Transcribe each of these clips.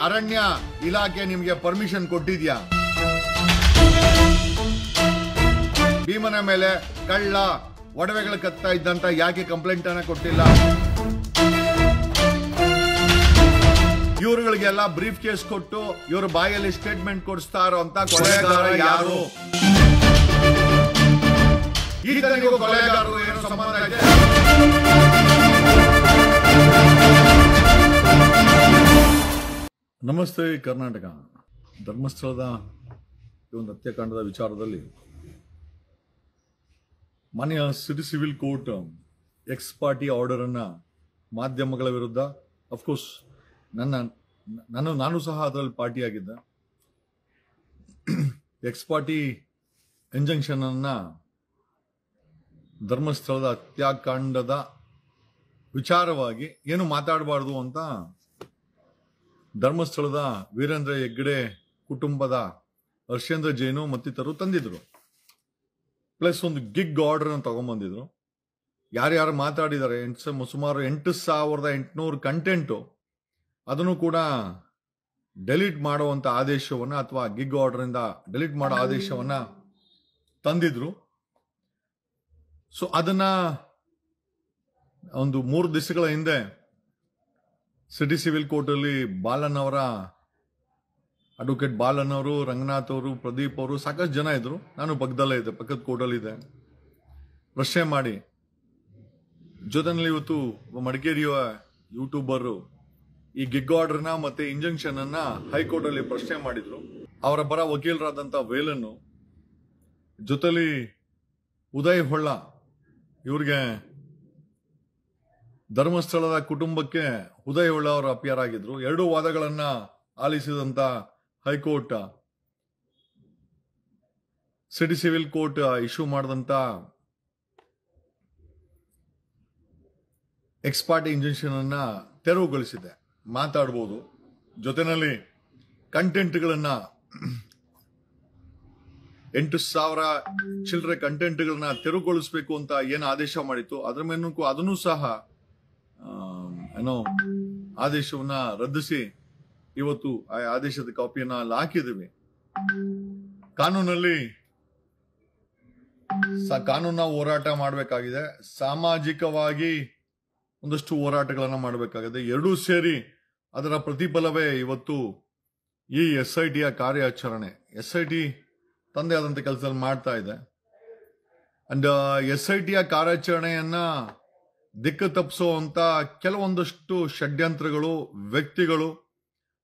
ಅರಣ್ಯ ಇಲಾಖೆ ನಿಮಗೆ ಪರ್ಮಿಷನ್ ಕೊಟ್ಟಿದ್ಯಾ? ಭೀಮನ ಮೇಲೆ ಕಳ್ಳ ಒಡವೆಗಳು ಕತ್ತಾ ಇದ್ದಂತ ಯಾಕೆ ಕಂಪ್ಲೇಂಟ್ ಅನ್ನ ಕೊಟ್ಟಿಲ್ಲ? ಇವರುಗಳಿಗೆಲ್ಲ ಬ್ರೀಫ್ ಕೇಸ್ ಕೊಟ್ಟು ಇವ್ರ ಬಾಯಲ್ಲಿ ಸ್ಟೇಟ್ಮೆಂಟ್ ಕೊಡಿಸ್ತಾ ಇರೋಂತ ಕೊಲೆಗಾರ ಯಾರು? ಈತನಿಗೂ ಕೊಲೆಗಾರರು ಏನು ಸಂಬಂಧ ಇದೆ? ನಮಸ್ತೆ ಕರ್ನಾಟಕ. ಧರ್ಮಸ್ಥಳದ ಒಂದು ಹತ್ಯಾಕಾಂಡದ ವಿಚಾರದಲ್ಲಿ ಮಾನ್ಯ city civil court X party order ಅನ್ನ ಮಾಧ್ಯಮಗಳ ವಿರುದ್ಧ, ಅಫ್ಕೋರ್ಸ್ ನಾನು ಸಹ ಅದರಲ್ಲಿ ಪಾರ್ಟಿ ಆಗಿದ್ದೆ. ಎಕ್ಸ್ ಪಾರ್ಟಿ ಇಂಜಂಕ್ಷನ್ ಅನ್ನ ಧರ್ಮಸ್ಥಳದ ಹತ್ಯಾಕಾಂಡದ ವಿಚಾರವಾಗಿ ಏನು ಮಾತಾಡಬಾರ್ದು ಅಂತ ಧರ್ಮಸ್ಥಳದ ವೀರೇಂದ್ರ ಹೆಗ್ಗಡೆ ಕುಟುಂಬದ ಹರ್ಷೇಂದ್ರ ಜೈನು ಮತ್ತಿತರರು ತಂದಿದ್ರು. ಪ್ಲಸ್ ಒಂದು ಗಿಗ್ ಆರ್ಡರ್ ಅನ್ನು ತಗೊಂಡ್ಬಂದಿದ್ರು. ಯಾರ್ಯಾರು ಮಾತಾಡಿದ್ದಾರೆ ಸುಮಾರು 8,800 ಕಂಟೆಂಟು ಅದನ್ನು ಕೂಡ ಡೆಲೀಟ್ ಮಾಡುವಂತ ಆದೇಶವನ್ನ ಅಥವಾ ಗಿಗ್ ಆರ್ಡರ್ ಇಂದ ಡೆಲೀಟ್ ಮಾಡೋ ಆದೇಶವನ್ನ ತಂದಿದ್ರು. ಸೊ ಅದನ್ನ ಒಂದು 3 ದಿವಸಗಳ ಹಿಂದೆ ಸಿಟಿ ಸಿವಿಲ್ ಕೋರ್ಟ್ ಅಲ್ಲಿ ಬಾಲನ್ ಅವರ ಅಡ್ವೊಕೇಟ್ ಬಾಲನ್ ಅವರು, ರಂಗನಾಥ್ ಅವರು, ಪ್ರದೀಪ್ ಅವರು, ಸಾಕಷ್ಟು ಜನ ಇದ್ರು. ನಾನು ಪಕ್ಕದಲ್ಲೇ ಇದ್ದೆ, ಪಕ್ಕದ ಕೋರ್ಟಲ್ಲಿ ಇದೆ. ಪ್ರಶ್ನೆ ಮಾಡಿ ಜೊತೆನಲ್ಲಿ ಇವತ್ತು ಮಡಿಕೇರಿಯ ಯೂಟ್ಯೂಬರ್ ಈ ಗಿಗ್ ಆರ್ಡರ್ನ ಮತ್ತೆ ಇಂಜಂಕ್ಷನ್ ಅನ್ನ ಹೈಕೋರ್ಟ್ ಅಲ್ಲಿ ಪ್ರಶ್ನೆ ಮಾಡಿದ್ರು. ಅವರ ಪರ ವಕೀಲರಾದಂತ ವೇಲನ್ನು ಜೊತೆಲಿ ಉದಯ್ ಹೊಳ್ಳ ಇವ್ರಿಗೆ ಧರ್ಮಸ್ಥಳದ ಕುಟುಂಬಕ್ಕೆ ಉದಯ್ ಹೊಳ್ಳ ಅವರು ಅಪಿಯರ್ ಆಗಿದ್ರು. 2 ವಾದಗಳನ್ನ ಆಲಿಸಿದಂತ high court city civil court issue ಮಾಡಿದಂತ ಎಕ್ಸ್ ಪಾರ್ಟಿ ಇಂಜೆಕ್ಷನ್ ಅನ್ನ ತೆರವುಗೊಳಿಸಿದೆ. ಮಾತಾಡಬಹುದು, ಜೊತೆನಲ್ಲಿ ಕಂಟೆಂಟ್ಗಳನ್ನ 8,000 ಚಿಲ್ಲರೆ ಕಂಟೆಂಟ್ಗಳನ್ನ ತೆರವುಗೊಳಿಸಬೇಕು ಅಂತ ಏನು ಆದೇಶ ಮಾಡಿತ್ತು ಅದರ ಮೇಲೂ ಅದನ್ನು ಸಹ ಆದೇಶವನ್ನ ರದ್ದಿಸಿ ಇವತ್ತು ಆ ಆದೇಶದ ಕಾಪಿಯನ್ನ ಹಾಕಿದ್ದೀವಿ. ಕಾನೂನಲ್ಲಿ ಕಾನೂನ ಹೋರಾಟ ಮಾಡಬೇಕಾಗಿದೆ, ಸಾಮಾಜಿಕವಾಗಿ ಒಂದಷ್ಟು ಹೋರಾಟಗಳನ್ನ ಮಾಡಬೇಕಾಗಿದೆ. ಎರಡೂ ಸೇರಿ ಅದರ ಪ್ರತಿಫಲವೇ ಇವತ್ತು ಈ SITಯ ಕಾರ್ಯಾಚರಣೆ. SIT ತಂದೆ ಆದಂತ ಕೆಲಸದಲ್ಲಿ ಮಾಡ್ತಾ ಇದೆ. ಅಂಡ್ SITಯ ಕಾರ್ಯಾಚರಣೆಯನ್ನ ದಿಕ್ಕು ತಪ್ಪಿಸುವಂತ ಕೆಲವೊಂದಷ್ಟು ಷಡ್ಯಂತ್ರಗಳು, ವ್ಯಕ್ತಿಗಳು,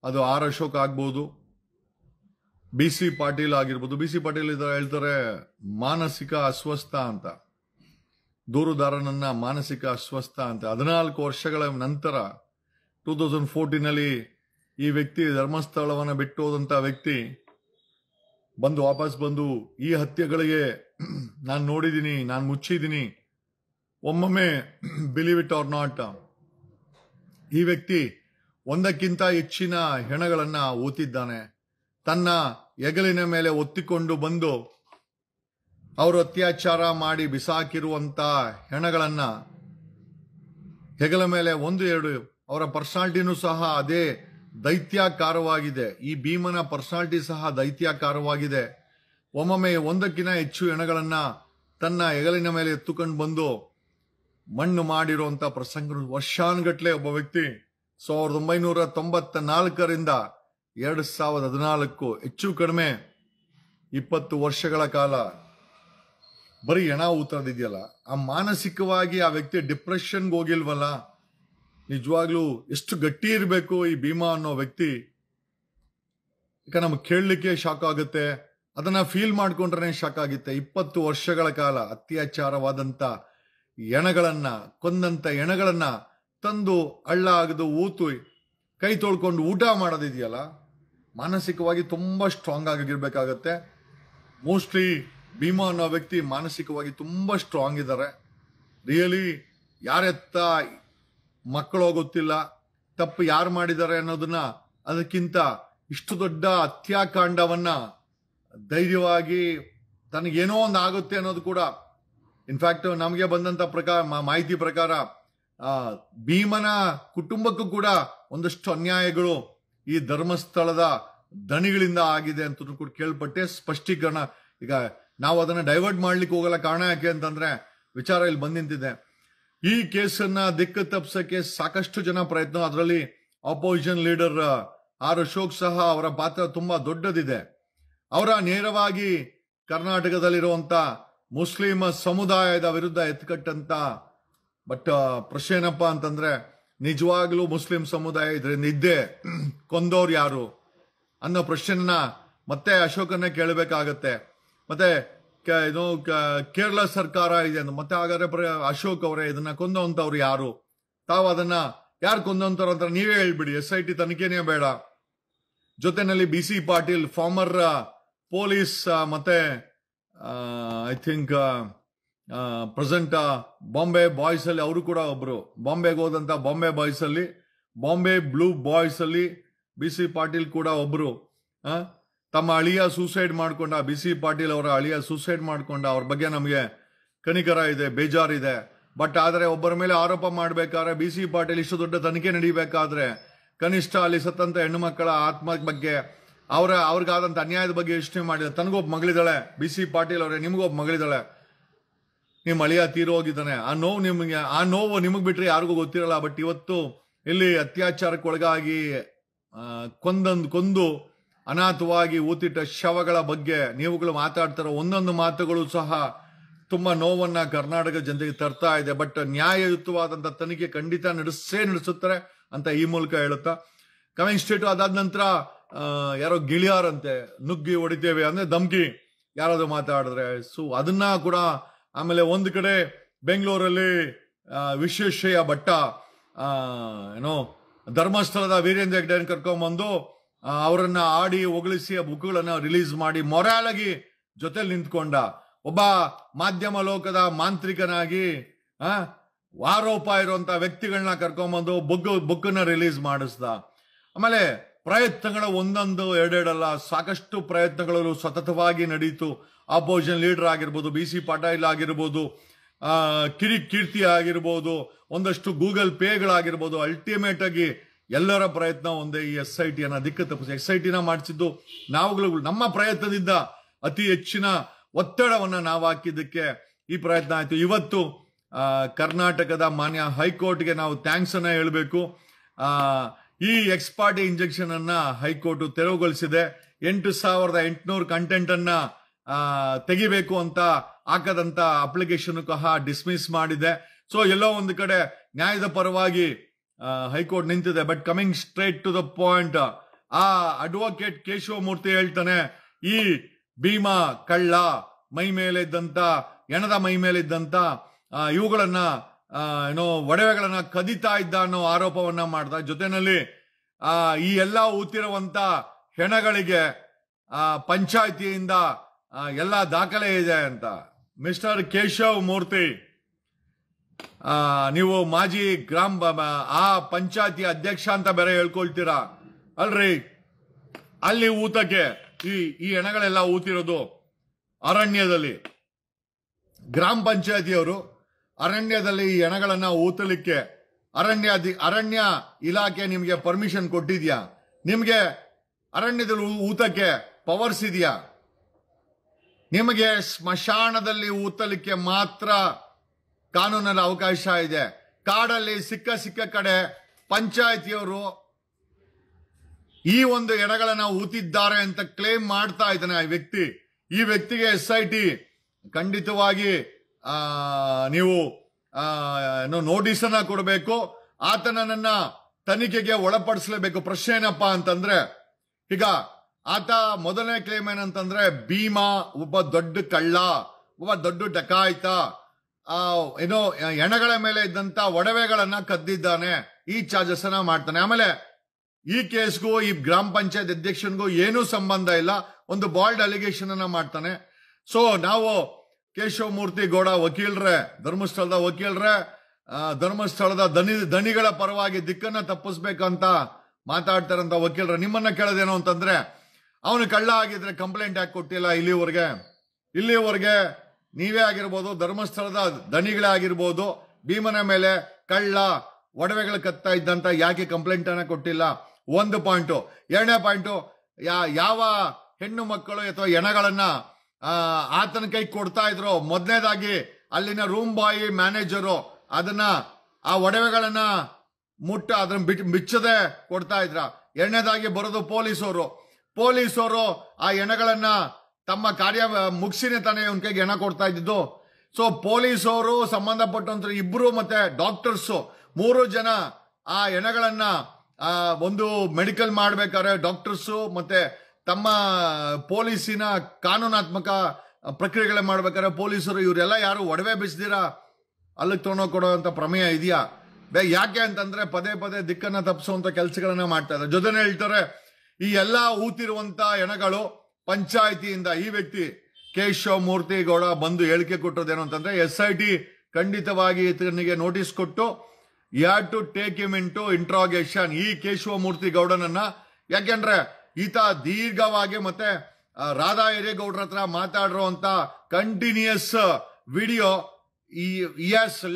ಅದು ಆರ್ ಅಶೋಕ್ ಆಗ್ಬೋದು, BC ಪಾಟೀಲ್ ಆಗಿರ್ಬೋದು. BC ಪಾಟೀಲ್ ಹೇಳ್ತಾರೆ ಮಾನಸಿಕ ಅಸ್ವಸ್ಥ ಅಂತ, ದೂರುದಾರನನ್ನ ಮಾನಸಿಕ ಅಸ್ವಸ್ಥ ಅಂತ. 14 ವರ್ಷಗಳ ನಂತರ 2014 ಈ ವ್ಯಕ್ತಿ ಧರ್ಮಸ್ಥಳವನ್ನ ಬಿಟ್ಟು ಹೋದಂತ ವ್ಯಕ್ತಿ ವಾಪಸ್ ಬಂದು ಈ ಹತ್ಯೆಗಳಿಗೆ ನಾನು ನೋಡಿದ್ದೀನಿ, ನಾನು ಮುಚ್ಚಿದ್ದೀನಿ. ಒಮ್ಮೊಮ್ಮೆ ಬಿಲೀವ್ ಇಟ್ ಆರ್ ನಾಟ್, ಈ ವ್ಯಕ್ತಿ 1ಕ್ಕಿಂತ ಹೆಚ್ಚಿನ ಹೆಣಗಳನ್ನ ಊತಿದ್ದಾನೆ. ತನ್ನ ಹೆಗಲಿನ ಮೇಲೆ ಒತ್ತಿಕೊಂಡು ಬಂದು ಅವರು ಅತ್ಯಾಚಾರ ಮಾಡಿ ಬಿಸಾಕಿರುವಂತ ಹೆಣಗಳನ್ನ ಹೆಗಲ ಮೇಲೆ 1-2 ಅವರ ಪರ್ಸನಾಲಿಟಿನೂ ಸಹ ಅದೇ ದೈತ್ಯಾಕಾರವಾಗಿದೆ. ಈ ಭೀಮನ ಪರ್ಸನಾಲಿಟಿ ಸಹ ದೈತ್ಯಾಕಾರವಾಗಿದೆ. ಒಮ್ಮೊಮ್ಮೆ 1ಕ್ಕಿಂತ ಹೆಚ್ಚು ಹೆಣಗಳನ್ನ ತನ್ನ ಹೆಗಲಿನ ಮೇಲೆ ಎತ್ತುಕೊಂಡು ಬಂದು ಮಣ್ಣು ಮಾಡಿರುವಂತ ಪ್ರಸಂಗ ವರ್ಷಾನುಗಟ್ಲೆ ಒಬ್ಬ ವ್ಯಕ್ತಿ 1994ರಿಂದ 2014 ಹೆಚ್ಚು ಕಡಿಮೆ 20 ವರ್ಷಗಳ ಕಾಲ ಬರೀ ಹೆಣ ಊತದಿದೆಯಲ್ಲ, ಆ ಮಾನಸಿಕವಾಗಿ ಆ ವ್ಯಕ್ತಿ ಡಿಪ್ರೆಷನ್ಗೆ ಹೋಗಿಲ್ವಲ್ಲ. ನಿಜವಾಗ್ಲೂ ಎಷ್ಟು ಗಟ್ಟಿ ಇರಬೇಕು ಈ ಭೀಮಾ ಅನ್ನೋ ವ್ಯಕ್ತಿ. ಈಗ ನಮ್ಗೆ ಕೇಳಲಿಕ್ಕೆ ಶಾಕ್ ಆಗುತ್ತೆ, ಅದನ್ನ ಫೀಲ್ ಮಾಡ್ಕೊಂಡ್ರೆ ಶಾಕ್ ಆಗುತ್ತೆ. 20 ವರ್ಷಗಳ ಕಾಲ ಅತ್ಯಾಚಾರವಾದಂತ ಹೆಣಗಳನ್ನ, ಕೊಂದಂತ ಹೆಣಗಳನ್ನ ತಂದು ಹಳ್ಳ ಆಗದು ಊತು ಕೈ ತೊಳ್ಕೊಂಡು ಊಟ ಮಾಡೋದಿದೆಯಲ್ಲ, ಮಾನಸಿಕವಾಗಿ ತುಂಬಾ ಸ್ಟ್ರಾಂಗ್ ಆಗಿರ್ಬೇಕಾಗತ್ತೆ. ಮೋಸ್ಟ್ಲಿ ಭೀಮಾ ಅನ್ನೋ ವ್ಯಕ್ತಿ ಮಾನಸಿಕವಾಗಿ ತುಂಬಾ ಸ್ಟ್ರಾಂಗ್ ಇದ್ದಾರೆ. ರಿಯಲಿ ಯಾರೆತ್ತ ಮಕ್ಕಳು ಗೊತ್ತಿಲ್ಲ, ತಪ್ಪು ಯಾರು ಮಾಡಿದ್ದಾರೆ ಅನ್ನೋದನ್ನ, ಅದಕ್ಕಿಂತ ಇಷ್ಟು ದೊಡ್ಡ ಹತ್ಯಾಕಾಂಡವನ್ನ ಧೈರ್ಯವಾಗಿ ತನಗೇನೋ ಒಂದು ಆಗುತ್ತೆ ಅನ್ನೋದು ಕೂಡ, ಇನ್ಫ್ಯಾಕ್ಟ್ ನಮಗೆ ಬಂದಂತ ಮಾಹಿತಿ ಪ್ರಕಾರ ಭೀಮನ ಕುಟುಂಬಕ್ಕೂ ಕೂಡ ಒಂದಷ್ಟು ಅನ್ಯಾಯಗಳು ಈ ಧರ್ಮಸ್ಥಳದ ದಣಿಗಳಿಂದ ಆಗಿದೆ ಅಂತ ಕೂಡ ಕೇಳ್ಪಟ್ಟೆ. ಸ್ಪಷ್ಟೀಕರಣ ಈಗ ನಾವು ಅದನ್ನ ಡೈವರ್ಟ್ ಮಾಡ್ಲಿಕ್ಕೆ ಹೋಗಲ್ಲ. ಕಾರಣ ಯಾಕೆ ಅಂತಂದ್ರೆ ವಿಚಾರ ಇಲ್ಲಿ ಬಂದ್ ನಿಂತಿದೆ. ಈ ಕೇಸನ್ನ ದಿಕ್ಕು ತಪ್ಪಿಸಕ್ಕೆ ಸಾಕಷ್ಟು ಜನ ಪ್ರಯತ್ನ, ಅದರಲ್ಲಿ ಆಪೋಸಿಷನ್ ಲೀಡರ್ ಆರ್ ಅಶೋಕ್ ಸಹ ಅವರ ಪಾತ್ರ ತುಂಬಾ ದೊಡ್ಡದಿದೆ. ಅವರ ನೇರವಾಗಿ ಕರ್ನಾಟಕದಲ್ಲಿರುವಂತ ಮುಸ್ಲಿಂ ಸಮುದಾಯದ ವಿರುದ್ಧ ಎತ್ಕಟ್ಟಂತ ಬಟ್ ಪ್ರಶ್ನೆ ಏನಪ್ಪ ಅಂತಂದ್ರೆ ನಿಜವಾಗ್ಲೂ ಮುಸ್ಲಿಂ ಸಮುದಾಯ ಇದರಿಂದ ಇದ್ದೇ ಕೊಂದವ್ರು ಯಾರು ಅನ್ನೋ ಪ್ರಶ್ನೆನ ಮತ್ತೆ ಅಶೋಕನ್ನೇ ಕೇಳಬೇಕಾಗತ್ತೆ. ಮತ್ತೆ ಕೇರಳ ಸರ್ಕಾರ ಇದೆ ಅಂತ ಮತ್ತೆ ಹಾಗಾದ್ರೆ ಅಶೋಕ್ ಅವರೇ ಇದನ್ನ ಕೊಂದಂತವ್ರು ಯಾರು, ತಾವು ಅದನ್ನ ಯಾರು ಕೊಂದಂತವ್ರು ಅಂತ ನೀವೇ ಹೇಳ್ಬಿಡಿ. SIT ತನಿಖೆನೇ ಬೇಡ. ಜೊತೆನಲ್ಲಿ BC ಪಾಟೀಲ್ ಫಾರ್ಮರ್ ಪೊಲೀಸ್ ಮತ್ತೆ I think present Bombay boys ಅಲ್ಲಿ ಅವರು ಕೂಡ ಒಬ್ರು, ಬಾಂಬೆಗೆ ಹೋದಂತ ಬಾಂಬೆ ಬಾಯ್ಸ್ ಅಲ್ಲಿ, ಬಾಂಬೆ ಬ್ಲೂ ಬಾಯ್ಸ್ ಅಲ್ಲಿ BC ಪಾಟೀಲ್ ಕೂಡ ಒಬ್ರು. ತಮ್ಮ ಅಳಿಯ ಸೂಸೈಡ್ ಮಾಡ್ಕೊಂಡ, BC ಪಾಟೀಲ್ ಅವರ ಅಳಿಯ ಸೂಸೈಡ್ ಮಾಡ್ಕೊಂಡ. ಅವ್ರ ಬಗ್ಗೆ ನಮಗೆ ಕನಿಕರ ಇದೆ, ಬೇಜಾರಿದೆ. ಬಟ್ ಆದ್ರೆ ಒಬ್ಬರ ಮೇಲೆ ಆರೋಪ ಮಾಡ್ಬೇಕಾದ್ರೆ BC ಪಾಟೀಲ್ ಇಷ್ಟು ದೊಡ್ಡ ತನಿಖೆ ನಡೀಬೇಕಾದ್ರೆ ಕನಿಷ್ಠ ಅಲ್ಲಿ ಸತ್ತಂತ ಹೆಣ್ಣು ಮಕ್ಕಳ ಆತ್ಮ ಬಗ್ಗೆ ಅವ್ರಿಗಾದಂತ ಅನ್ಯಾಯದ ಬಗ್ಗೆ ಯೋಚನೆ ಮಾಡಿದ. ತನಗೊಬ್ಬ ಮಗಳಿದ್ದಾಳೆ, BC ಪಾಟೀಲ್ ಅವರೇ ನಿಮಗೊಬ್ಬ ಮಗಳಿದ್ದಾಳೆ, ನಿಮ್ ಅಳಿಯ ತೀರೋಗಿದ್ದಾನೆ. ಆ ನೋವು ನಿಮಗ್ ಬಿಟ್ರೆ ಯಾರಿಗೂ ಗೊತ್ತಿರಲ್ಲ. ಬಟ್ ಇವತ್ತು ಇಲ್ಲಿ ಅತ್ಯಾಚಾರಕ್ಕೆ ಒಳಗಾಗಿ ಕೊಂದು ಅನಾಥವಾಗಿ ಊತಿಟ್ಟ ಶವಗಳ ಬಗ್ಗೆ ನೀವುಗಳು ಮಾತಾಡ್ತಾರೋ ಒಂದೊಂದು ಮಾತುಗಳು ಸಹ ತುಂಬಾ ನೋವನ್ನ ಕರ್ನಾಟಕ ಜನತೆಗೆ ತರ್ತಾ ಇದೆ. ಬಟ್ ನ್ಯಾಯಯುತವಾದಂತ ತನಿಖೆ ಖಂಡಿತ ನಡೆಸುತ್ತಾರೆ ಅಂತ ಈ ಮೂಲಕ ಹೇಳುತ್ತಾ ಕಮಿಂಗ್ ಸ್ಟೇಟ್ ಅದಾದ ನಂತರ ಯಾರೋ ಗಿಳಿಯಾರಂತೆ ನುಗ್ಗಿ ಹೊಡಿತೇವೆ ಅಂದ್ರೆ ಧಮ್ಕಿ ಯಾರಾದ್ರೂ ಮಾತಾಡಿದ್ರೆ. ಸೊ ಅದನ್ನ ಕೂಡ ಆಮೇಲೆ ಒಂದು ಕಡೆ ಬೆಂಗಳೂರಲ್ಲಿ ವಿಶ್ವೇಶ್ವರಯ್ಯ ಭಟ್ಟ ಧರ್ಮಸ್ಥಳದ ವೀರೇಂದ್ರ ಹೆಗ್ಡೆಯನ್ನು ಕರ್ಕೊಂಡ್ಬಂದು ಅವರನ್ನ ಆಡಿ ಹೊಗಳಿಸಿ ಆ ಬುಕ್ಗಳನ್ನ ರಿಲೀಸ್ ಮಾಡಿ ಮೊರಾಲ್ ಆಗಿ ಜೊತೆಲಿ ನಿಂತ್ಕೊಂಡ ಒಬ್ಬ ಮಾಧ್ಯಮ ಲೋಕದ ಮಾಂತ್ರಿಕನಾಗಿ ಆರೋಪ ಇರುವಂತ ವ್ಯಕ್ತಿಗಳನ್ನ ಕರ್ಕೊಂಡ್ಬಂದು ಬುಕ್ಕನ್ನ ರಿಲೀಸ್ ಮಾಡಿಸ್ದ. ಆಮೇಲೆ ಪ್ರಯತ್ನಗಳು ಒಂದೊಂದು ಎರಡೆರಡಲ್ಲ, ಸಾಕಷ್ಟು ಪ್ರಯತ್ನಗಳು ಸತತವಾಗಿ ನಡೀತು. ಆಪೋಸಿಷನ್ ಲೀಡರ್ ಆಗಿರ್ಬೋದು, BC ಪಾಟೀಲ್ ಆಗಿರ್ಬೋದು, ಕೀರ್ತಿ ಆಗಿರ್ಬೋದು, ಒಂದಷ್ಟು ಗೂಗಲ್ ಪೇಗಳಾಗಿರ್ಬೋದು. ಅಲ್ಟಿಮೇಟ್ ಆಗಿ ಎಲ್ಲರ ಪ್ರಯತ್ನ ಒಂದೇ, ಈ SIT ಅನ್ನ ದಿಕ್ಕು ತಪ್ಪಿಸಿ SIT ನ ಮಾಡಿಸಿದ್ದು ನಾವುಗಳು ನಮ್ಮ ಪ್ರಯತ್ನದಿಂದ ಅತಿ ಹೆಚ್ಚಿನ ಒತ್ತಡವನ್ನ ನಾವು ಹಾಕಿದ್ದಕ್ಕೆ ಈ ಪ್ರಯತ್ನ ಆಯ್ತು. ಇವತ್ತು ಕರ್ನಾಟಕದ ಮಾನ್ಯ ಹೈಕೋರ್ಟ್ಗೆ ನಾವು ಥ್ಯಾಂಕ್ಸ್ ಅನ್ನ ಹೇಳ್ಬೇಕು. ಈ ಎಕ್ಸ್ಪಾರ್ಟಿ ಇಂಜೆಕ್ಷನ್ ಅನ್ನ ಹೈಕೋರ್ಟ್ ತೆರವುಗೊಳಿಸಿದೆ. 8,800 ಕಂಟೆಂಟ್ ಅನ್ನ ತೆಗಿಬೇಕು ಅಂತ ಹಾಕದಂತ ಅಪ್ಲಿಕೇಶನ್ ಸಹ ಡಿಸ್ಮಿಸ್ ಮಾಡಿದೆ. ಸೊ ಎಲ್ಲೋ ಒಂದು ಕಡೆ ನ್ಯಾಯದ ಪರವಾಗಿ ಹೈಕೋರ್ಟ್ ನಿಂತಿದೆ. But coming straight to the point, ಆ ಅಡ್ವೊಕೇಟ್ ಕೇಶವಮೂರ್ತಿ ಹೇಳ್ತಾನೆ, ಈ ಭೀಮಾ ಕಳ್ಳ ಮೈ ಮೇಲೆ ಇದ್ದಂತ ಹೆಣದ ಮೈ ಮೇಲೆ ಇದ್ದಂತ ಇವುಗಳನ್ನ ಒಡವೆಗಳನ್ನ ಕದಿತಾ ಇದ್ದ ಅನ್ನೋ ಆರೋಪವನ್ನ ಮಾಡ್ದ. ಜೊತೆನಲ್ಲಿ ಈ ಎಲ್ಲ ಊತಿರುವಂತ ಹೆಣಗಳಿಗೆ ಪಂಚಾಯತಿಯಿಂದ ಎಲ್ಲ ದಾಖಲೆ ಇದೆ ಅಂತ. ಮಿಸ್ಟರ್ ಕೇಶವ್ ಮೂರ್ತಿ, ನೀವು ಮಾಜಿ ಆ ಪಂಚಾಯತಿ ಅಧ್ಯಕ್ಷ ಅಂತ ಬೇರೆ ಹೇಳ್ಕೊಳ್ತೀರಾ ಅಲ್ರಿ? ಅಲ್ಲಿ ಊತಕ್ಕೆ ಈ ಹೆಣಗಳೆಲ್ಲ ಊತಿರೋದು ಅರಣ್ಯದಲ್ಲಿ. ಗ್ರಾಮ ಪಂಚಾಯತಿಯವರು ಅರಣ್ಯದಲ್ಲಿ ಈ ಹೆಣಗಳನ್ನ ಊತಲಿಕ್ಕೆ ಅರಣ್ಯ ಇಲಾಖೆ ನಿಮ್ಗೆ ಪರ್ಮಿಷನ್ ಕೊಟ್ಟಿದ್ಯಾ? ನಿಮ್ಗೆ ಅರಣ್ಯದಲ್ಲಿ ಊತಕ್ಕೆ ಪವರ್ಸ್ ಇದೆಯಾ? ನಿಮಗೆ ಸ್ಮಶಾನದಲ್ಲಿ ಊತಲಿಕ್ಕೆ ಮಾತ್ರ ಕಾನೂನಲ್ಲಿ ಅವಕಾಶ ಇದೆ. ಕಾಡಲ್ಲಿ ಸಿಕ್ಕ ಕಡೆ ಪಂಚಾಯತಿಯವರು ಈ ಒಂದು ಎಡಗಳನ್ನ ಊತಿದ್ದಾರೆ ಅಂತ ಕ್ಲೇಮ್ ಮಾಡ್ತಾ ಇದ್ದಾನೆ ಈ ವ್ಯಕ್ತಿಗೆ SIT ಖಂಡಿತವಾಗಿ ನೀವು ನೋಟಿಸ್ ಅನ್ನ ಕೊಡಬೇಕು. ಆತನನ್ನ ತನಿಖೆಗೆ ಒಳಪಡಿಸಲೇಬೇಕು. ಪ್ರಶ್ನೆ ಏನಪ್ಪಾ ಅಂತಂದ್ರೆ, ಈಗ ಆತ ಮೊದಲನೇ ಕ್ಲೇಮ್ ಏನಂತಂದ್ರೆ ಭೀಮಾ ಒಬ್ಬ ದೊಡ್ಡ ಕಳ್ಳ, ಒಬ್ಬ ದೊಡ್ಡ ಡಕಾಯಿತ, ಹೆಣಗಳ ಮೇಲೆ ಇದ್ದಂತ ಒಡವೆಗಳನ್ನ ಕದ್ದಿದ್ದಾನೆ, ಈ ಚಾರ್ಜಸ್ ಅನ್ನ ಮಾಡ್ತಾನೆ. ಆಮೇಲೆ ಈ ಕೇಸ್ಗೂ ಈ ಗ್ರಾಮ ಪಂಚಾಯತ್ ಅಧ್ಯಕ್ಷನ್ಗೂ ಏನೂ ಸಂಬಂಧ ಇಲ್ಲ, ಒಂದು ಬಾಲ್ಡ್ ಅಲಿಗೇಷನ್ ಅನ್ನ ಮಾಡ್ತಾನೆ. ಸೊ ನಾವು ಕೇಶವಮೂರ್ತಿ ಗೌಡ ವಕೀಲರೇ, ಧರ್ಮಸ್ಥಳದ ವಕೀಲರೇ, ಧರ್ಮಸ್ಥಳದ ದಣಿಗಳ ಪರವಾಗಿ ದಿಕ್ಕನ್ನ ತಪ್ಪಿಸ್ಬೇಕಂತ ಮಾತಾಡ್ತಾರಂತ ವಕೀಲರ ನಿಮ್ಮನ್ನ ಕೇಳೋದೇನು ಅಂತಂದ್ರೆ, ಅವನು ಕಳ್ಳ ಆಗಿದ್ರೆ ಕಂಪ್ಲೇಂಟ್ ಯಾಕೆ ಕೊಟ್ಟಿಲ್ಲ ಇಲ್ಲಿವರೆಗೆ ನೀವೇ ಆಗಿರ್ಬೋದು, ಧರ್ಮಸ್ಥಳದ ದಣಿಗಳೇ ಆಗಿರ್ಬೋದು, ಭೀಮನ ಮೇಲೆ ಕಳ್ಳ ಒಡವೆಗಳು ಕತ್ತಾ ಇದ್ದಂತ ಯಾಕೆ ಕಂಪ್ಲೇಂಟ್ ಅನ್ನ ಕೊಟ್ಟಿಲ್ಲ? ಒಂದು ಪಾಯಿಂಟು. ಎರಡನೇ ಪಾಯಿಂಟು, ಯಾವ ಹೆಣ್ಣು ಮಕ್ಕಳು ಅಥವಾ ಹೆಣಗಳನ್ನ ಆತನ ಕೈ ಕೊಡ್ತಾ ಇದ್ರು, ಮೊದಲನೇದಾಗಿ ಅಲ್ಲಿನ ರೂಮ್ ಬಾಯ್ ಮ್ಯಾನೇಜರು ಅದನ್ನ ಆ ಒಡವೆಗಳನ್ನ ಅದನ್ನ ಬಿಚ್ಚದೆ ಕೊಡ್ತಾ ಇದ್ರ. ಎರಡನೇದಾಗಿ ಬರೋದು ಪೊಲೀಸರು ಆ ಹೆಣಗಳನ್ನ ತಮ್ಮ ಕಾರ್ಯ ಮುಗಿಸಿನೇ ತಾನೇ ಇವನ್ ಕೈಗೆ ಹೆಣ ಕೊಡ್ತಾ ಇದ್ದಿದ್ದು. ಸೊ ಪೊಲೀಸವರು ಸಂಬಂಧಪಟ್ಟಂತ ಇಬ್ರು ಮತ್ತೆ ಡಾಕ್ಟರ್ಸ್ 3 ಜನ ಆ ಹೆಣಗಳನ್ನ ಒಂದು ಮೆಡಿಕಲ್ ಮಾಡ್ಬೇಕಾದ್ರೆ ಡಾಕ್ಟರ್ಸು ಮತ್ತೆ ತಮ್ಮ ಪೊಲೀಸಿನ ಕಾನೂನಾತ್ಮಕ ಪ್ರಕ್ರಿಯೆಗಳೇ ಮಾಡ್ಬೇಕಾದ್ರೆ ಪೊಲೀಸರು ಇವರೆಲ್ಲ ಯಾರು ಒಡವೆ ಬಿಚ್ಚದಿರಾ ಅಲ್ಲಿಗೆ ತೊಗೊಂಡೋಗಿ ಕೊಡುವಂತ ಪ್ರಮೇಯ ಇದೆಯಾ? ಯಾಕೆ ಅಂತಂದ್ರೆ ಪದೇ ಪದೇ ದಿಕ್ಕನ್ನ ತಪ್ಪಿಸುವಂತ ಕೆಲಸಗಳನ್ನ ಮಾಡ್ತಾ ಇದ್ದಾರೆ. ಜೊತೆನೆ ಹೇಳ್ತಾರೆ, ಈ ಎಲ್ಲಾ ಊತಿರುವಂತ ಹೆಣಗಳು ಪಂಚಾಯಿತಿಯಿಂದ ಈ ವ್ಯಕ್ತಿ ಕೇಶವ ಮೂರ್ತಿ ಗೌಡ ಬಂದು ಹೇಳಿಕೆ ಕೊಟ್ಟದೇನು ಅಂತಂದ್ರೆ, SIT ಖಂಡಿತವಾಗಿ ಈತನಿಗೆ ನೋಟಿಸ್ ಕೊಟ್ಟು have to take him into interrogation, ಈ ಕೇಶವ ಮೂರ್ತಿ ಗೌಡನನ್ನ. ಯಾಕೆಂದ್ರೆ ಈತ ದೀರ್ಘವಾಗಿ ಮತ್ತೆ ರಾಧಾ ಹಿರೇಗೌಡರ ಹತ್ರ ಮಾತಾಡಿರುವಂತ ಕಂಟಿನ್ಯೂಸ್ ವಿಡಿಯೋ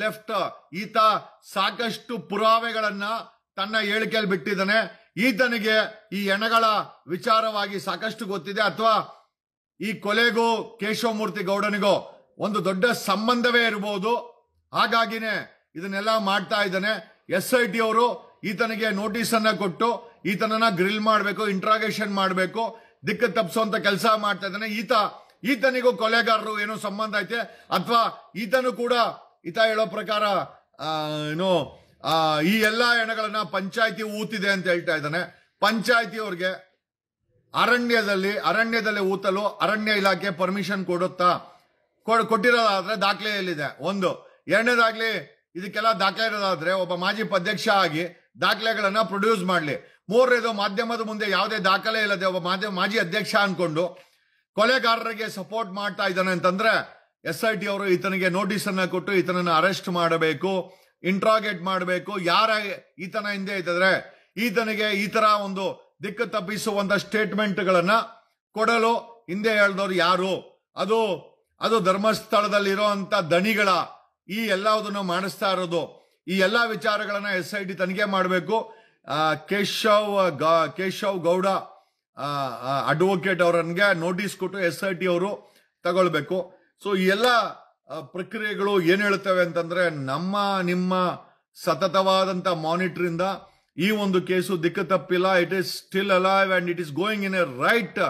ಲೆಫ್ಟ್. ಈತ ಸಾಕಷ್ಟು ಪುರಾವೆಗಳನ್ನ ತನ್ನ ಹೇಳಿಕೆಯಲ್ಲಿ ಬಿಟ್ಟಿದ್ದಾನೆ. ಈತನಿಗೆ ಈ ಹೆಣಗಳ ವಿಚಾರವಾಗಿ ಸಾಕಷ್ಟು ಗೊತ್ತಿದೆ, ಅಥವಾ ಈ ಕೊಲೆಗೂ ಕೇಶವಮೂರ್ತಿ ಗೌಡನಿಗೂ ಒಂದು ದೊಡ್ಡ ಸಂಬಂಧವೇ ಇರಬಹುದು. ಹಾಗಾಗಿನೇ ಇದನ್ನೆಲ್ಲ ಮಾಡ್ತಾ ಇದ್ದಾನೆ. SIT ಅವರು ಈತನಿಗೆ ನೋಟಿಸ್ ಅನ್ನ ಕೊಟ್ಟು ಈತನನ್ನ ಗ್ರಿಲ್ ಮಾಡಬೇಕು, ಇಂಟ್ರಾಗೇಷನ್ ಮಾಡಬೇಕು, ದಿಕ್ಕು ತಪ್ಪಿಸುವಂತ ಕೆಲಸ ಮಾಡ್ತಾ ಇದ್ದಾನೆ. ಈತನಿಗೂ ಕೊಲೆಗಾರರು ಏನೋ ಸಂಬಂಧ ಐತೆ, ಅಥವಾ ಈತನು ಕೂಡ ಈತ ಹೇಳೋ ಪ್ರಕಾರ ಈ ಎಲ್ಲಾ ಹೆಣಗಳನ್ನ ಪಂಚಾಯತಿ ಊತಿದೆ ಅಂತ ಹೇಳ್ತಾ ಇದ್ದಾನೆ. ಪಂಚಾಯತಿಯವ್ರಿಗೆ ಅರಣ್ಯದಲ್ಲಿ ಊತಲು ಅರಣ್ಯ ಇಲಾಖೆ ಪರ್ಮಿಷನ್ ಕೊಟ್ಟಿರೋದಾದ್ರೆ ದಾಖಲೆ ಎಲ್ಲಿದೆ? ಒಂದು. ಎರಡನೇದಾಗ್ಲಿ ಇದಕ್ಕೆಲ್ಲ ದಾಖಲೆ ಇರೋದಾದ್ರೆ ಒಬ್ಬ ಮಾಜಿ ಉಪಾಧ್ಯಕ್ಷ ಆಗಿ ದಾಖಲೆಗಳನ್ನ ಪ್ರೊಡ್ಯೂಸ್ ಮಾಡ್ಲಿ. ಮೂರನೇದು, ಮಾಧ್ಯಮದ ಮುಂದೆ ಯಾವುದೇ ದಾಖಲೆ ಇಲ್ಲದೆ ಒಬ್ಬ ಮಾಜಿ ಅಧ್ಯಕ್ಷ ಅನ್ಕೊಂಡು ಕೊಲೆಗಾರರಿಗೆ ಸಪೋರ್ಟ್ ಮಾಡ್ತಾ ಇದ್ದಾನೆ ಅಂತಂದ್ರೆ SIT ಅವರು ಈತನಿಗೆ ನೋಟಿಸ್ ಅನ್ನ ಕೊಟ್ಟು ಈತನನ್ನ ಅರೆಸ್ಟ್ ಮಾಡಬೇಕು, ಇಂಟ್ರಾಗೇಟ್ ಮಾಡಬೇಕು. ಯಾರ ಈತನ ಹಿಂದೆ ಇದ್ದರೆ ಈತನಿಗೆ ಈ ತರ ಒಂದು ದಿಕ್ಕು ತಪ್ಪಿಸುವಂತ ಸ್ಟೇಟ್ಮೆಂಟ್ ಗಳನ್ನ ಕೊಡಲು ಹಿಂದೆ ಹೇಳಿದವರು ಯಾರು? ಅದು ಧರ್ಮಸ್ಥಳದಲ್ಲಿರುವಂತ ದಣಿಗಳ ಈ ಎಲ್ಲದನ್ನು ಮಾಡಿಸ್ತಾ ಇರೋದು. ಈ ಎಲ್ಲಾ ವಿಚಾರಗಳನ್ನ SIT ತನಿಖೆ ಮಾಡಬೇಕು. ಕೇಶವ್ ಗೌಡ ಅಡ್ವೊಕೇಟ್ ಅವರನ್ಗೆ ನೋಟಿಸ್ ಕೊಟ್ಟು SIT ಅವರು ತಗೊಳ್ಬೇಕು. ಸೊ ಈ ಎಲ್ಲ ಪ್ರಕ್ರಿಯೆಗಳು ಏನ್ ಹೇಳುತ್ತವೆ ಅಂತಂದ್ರೆ, ನಿಮ್ಮ ಸತತವಾದಂತ ಮಾನಿಟರ್ ಇಂದ ಈ ಒಂದು ಕೇಸು ದಿಕ್ಕು ತಪ್ಪಿಲ್ಲ. It is still alive and it is going in a right,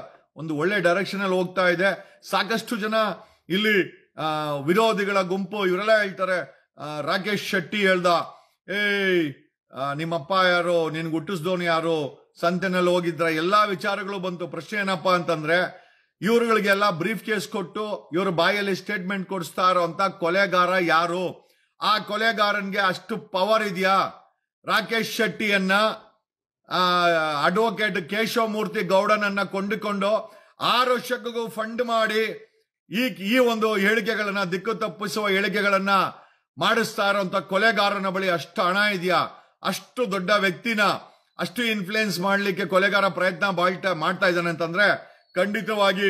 ಒಂದು ಒಳ್ಳೆ ಡೈರೆಕ್ಷನ್ ಅಲ್ಲಿ ಹೋಗ್ತಾ ಇದೆ. ಸಾಕಷ್ಟು ಜನ ಇಲ್ಲಿ ವಿರೋಧಿಗಳ ಗುಂಪು ಇವರೆಲ್ಲ ಹೇಳ್ತಾರೆ, ರಾಕೇಶ್ ಶೆಟ್ಟಿ ಹೇಳ್ದ, ನಿಮ್ಮಪ್ಪ ಯಾರು, ನಿನ್ಗೆ ಹುಟ್ಟಿಸ್ದೋನು ಯಾರು, ಸಂತೆನಲ್ಲಿ ಹೋಗಿದ್ರ, ಎಲ್ಲಾ ವಿಚಾರಗಳು ಬಂತು. ಪ್ರಶ್ನೆ ಏನಪ್ಪಾ ಅಂತಂದ್ರೆ, ಇವ್ರುಗಳಿಗೆಲ್ಲ ಬ್ರೀಫ್ ಕೇಸ್ ಕೊಟ್ಟು ಇವ್ರ ಬಾಯಲ್ಲಿ ಸ್ಟೇಟ್ಮೆಂಟ್ ಕೊಡಿಸ್ತಾ ಇರೋ ಅಂತ ಕೊಲೆಗಾರ ಯಾರು? ಆ ಕೊಲೆಗಾರನ್ಗೆ ಅಷ್ಟು ಪವರ್ ಇದೆಯಾ? ರಾಕೇಶ್ ಶೆಟ್ಟಿಯನ್ನ ಅಡ್ವೊಕೇಟ್ ಕೇಶವಮೂರ್ತಿ ಗೌಡನನ್ನ ಕೊಂಡುಕೊಂಡು 6 ವರ್ಷಕ್ಕೂ ಫಂಡ್ ಮಾಡಿ ಈ ಒಂದು ಹೇಳಿಕೆಗಳನ್ನ, ದಿಕ್ಕು ತಪ್ಪಿಸುವ ಹೇಳಿಕೆಗಳನ್ನ ಮಾಡಿಸ್ತಾ ಇರೋಂತ ಕೊಲೆಗಾರನ ಬಳಿ ಅಷ್ಟು ಹಣ ಇದೆಯಾ? ಅಷ್ಟು ದೊಡ್ಡ ವ್ಯಕ್ತಿನ ಅಷ್ಟು ಇನ್ಫ್ಲೂಯೆನ್ಸ್ ಮಾಡ್ಲಿಕ್ಕೆ ಕೊಲೆಗಾರ ಪ್ರಯತ್ನ ಮಾಡ್ತಾ ಇದ್ದಾನೆ ಅಂತಂದ್ರೆ ಖಂಡಿತವಾಗಿ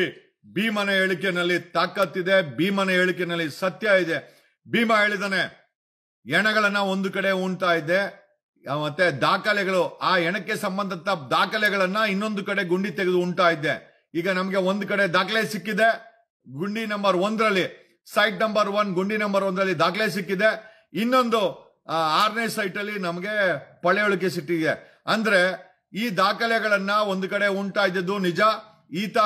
ಭೀಮನ ಹೇಳಿಕೆನಲ್ಲಿ ತಾಕತ್ತಿದೆ, ಭೀಮನ ಹೇಳಿಕೆನಲ್ಲಿ ಸತ್ಯ ಇದೆ. ಭೀಮ ಹೇಳಿದಾನೆ, ಹೆಣಗಳನ್ನ ಒಂದು ಕಡೆ ಉಣ್ತಾ ಇದ್ದೆ, ಮತ್ತೆ ದಾಖಲೆಗಳು, ಆ ಹೆಣಕ್ಕೆ ಸಂಬಂಧದ ದಾಖಲೆಗಳನ್ನ ಇನ್ನೊಂದು ಕಡೆ ಗುಂಡಿ ತೆಗೆದು ಉಣ್ತಾ ಇದ್ದೆ. ಈಗ ನಮ್ಗೆ ಒಂದು ಕಡೆ ದಾಖಲೆ ಸಿಕ್ಕಿದೆ, ಗುಂಡಿ ನಂಬರ್ 1ರಲ್ಲಿ, ಸೈಟ್ ನಂಬರ್ 1 ಗುಂಡಿ ನಂಬರ್ 1ರಲ್ಲಿ ದಾಖಲೆ ಸಿಕ್ಕಿದೆ. ಇನ್ನೊಂದು 6ನೇ ಸೈಟ್ ಅಲ್ಲಿ ನಮ್ಗೆ ಪಳೆಯುಳಿಕೆ ಸಿಕ್ಕಿದೆ. ಅಂದ್ರೆ ಈ ದಾಖಲೆಗಳನ್ನ ಒಂದು ಕಡೆ ಉಂಟಾ ಇದ್ದದ್ದು ನಿಜ. ಈತ